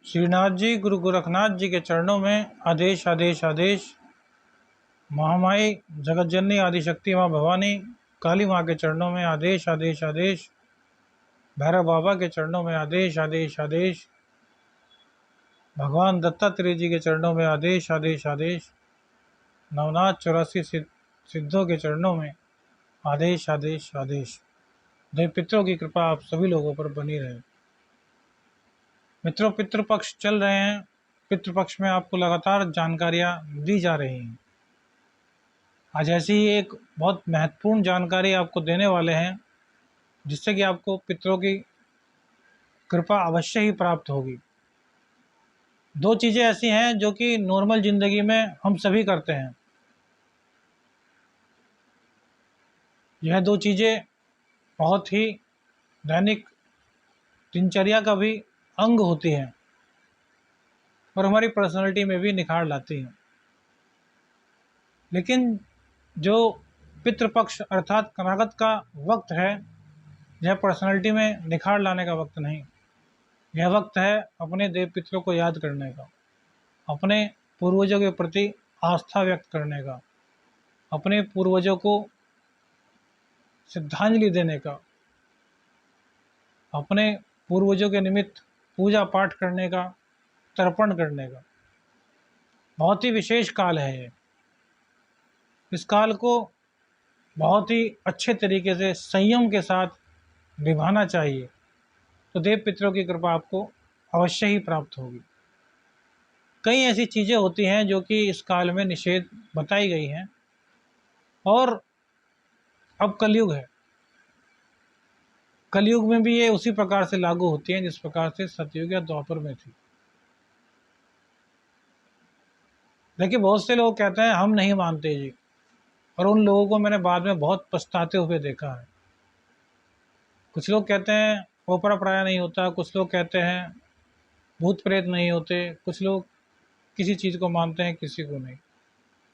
श्रीनाथ जी गुरु गोरखनाथ जी के चरणों में आदेश आदेश आदेश। महामाई जगत जननी आदिशक्ति माँ भवानी काली माँ के चरणों में आदेश आदेश आदेश। भैरव बाबा के चरणों में आदेश आदेश आदेश। भगवान दत्तात्रेय जी के चरणों में आदेश आदेश आदेश। नवनाथ 84 सिद्धों के चरणों में आदेश आदेश आदेश। देव पितरों की कृपा आप सभी लोगों पर बनी रहे। मित्रों, पितृपक्ष चल रहे हैं। पितृपक्ष में आपको लगातार जानकारियां दी जा रही हैं। आज ऐसी ही एक बहुत महत्वपूर्ण जानकारी आपको देने वाले हैं, जिससे कि आपको पितरों की कृपा अवश्य ही प्राप्त होगी। दो चीज़ें ऐसी हैं जो कि नॉर्मल ज़िंदगी में हम सभी करते हैं। यह दो चीज़ें बहुत ही दैनिक दिनचर्या का भी अंग होती हैं और हमारी पर्सनालिटी में भी निखार लाती हैं। लेकिन जो पितृपक्ष अर्थात कनागत का वक्त है, यह पर्सनालिटी में निखार लाने का वक्त नहीं। यह वक्त है अपने देव पितरों को याद करने का, अपने पूर्वजों के प्रति आस्था व्यक्त करने का, अपने पूर्वजों को श्रद्धांजलि देने का, अपने पूर्वजों के निमित्त पूजा पाठ करने का, तर्पण करने का। बहुत ही विशेष काल है ये। इस काल को बहुत ही अच्छे तरीके से संयम के साथ निभाना चाहिए, तो देव पितरों की कृपा आपको अवश्य ही प्राप्त होगी। कई ऐसी चीज़ें होती हैं जो कि इस काल में निषेध बताई गई हैं, और अब कलयुग है। कलयुग में भी ये उसी प्रकार से लागू होती हैं जिस प्रकार से सतयुग या द्वापर में थी। देखिए, बहुत से लोग कहते हैं हम नहीं मानते जी, और उन लोगों को मैंने बाद में बहुत पछताते हुए देखा है। कुछ लोग कहते हैं ओपरा पराया नहीं होता, कुछ लोग कहते हैं भूत प्रेत नहीं होते, कुछ लोग किसी चीज़ को मानते हैं, किसी को नहीं।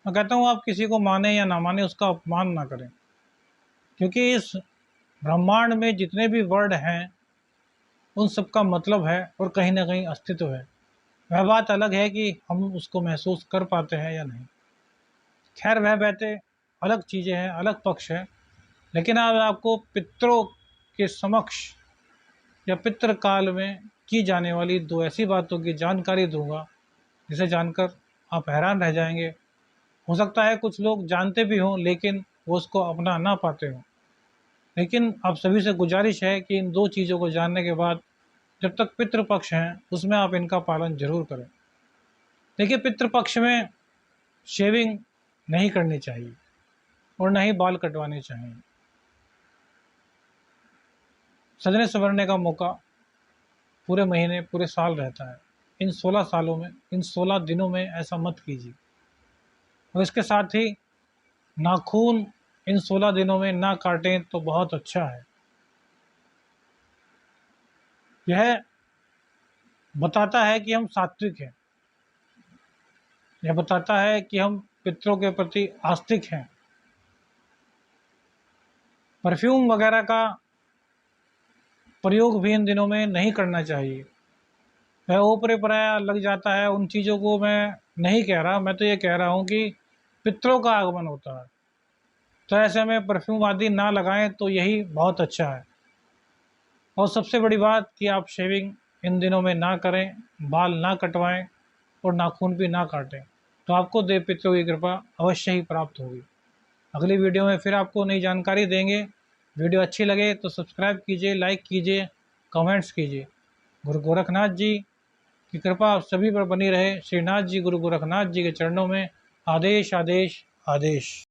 मैं कहता हूँ आप किसी को माने या ना माने, उसका अपमान ना करें, क्योंकि इस ब्रह्मांड में जितने भी वर्ड हैं उन सब का मतलब है और कहीं ना कहीं अस्तित्व है। वह बात अलग है कि हम उसको महसूस कर पाते हैं या नहीं। खैर, वह बातें अलग चीज़ें हैं, अलग पक्ष है। लेकिन आज आपको पितरों के समक्ष या पितृ काल में की जाने वाली दो ऐसी बातों की जानकारी दूंगा जिसे जानकर आप हैरान रह जाएंगे। हो सकता है कुछ लोग जानते भी हों लेकिन वो उसको अपना ना पाते हों। लेकिन आप सभी से गुजारिश है कि इन दो चीज़ों को जानने के बाद जब तक पितृपक्ष हैं उसमें आप इनका पालन जरूर करें। देखिए, पितृपक्ष में शेविंग नहीं करनी चाहिए और न ही बाल कटवाने चाहिए। सजने संवरने का मौका पूरे महीने पूरे साल रहता है। इन 16 सालों में, इन 16 दिनों में ऐसा मत कीजिए। और इसके साथ ही नाखून इन 16 दिनों में ना काटें तो बहुत अच्छा है। यह बताता है कि हम सात्विक हैं, यह बताता है कि हम पितरों के प्रति आस्तिक हैं। परफ्यूम वगैरह का प्रयोग भी इन दिनों में नहीं करना चाहिए। वह ऊपरी पराया लग जाता है, उन चीज़ों को मैं नहीं कह रहा। मैं तो ये कह रहा हूँ कि पितरों का आगमन होता है, तो ऐसे में परफ्यूम आदि ना लगाएं तो यही बहुत अच्छा है। और सबसे बड़ी बात कि आप शेविंग इन दिनों में ना करें, बाल ना कटवाएं और नाखून भी ना काटें, तो आपको देव पितरों की कृपा अवश्य ही प्राप्त होगी। अगली वीडियो में फिर आपको नई जानकारी देंगे। वीडियो अच्छी लगे तो सब्सक्राइब कीजिए, लाइक कीजिए, कमेंट्स कीजिए। गुरु गोरखनाथ जी की कृपा आप सभी पर बनी रहे। श्रीनाथ जी गुरु गोरखनाथ जी के चरणों में आदेश आदेश आदेश।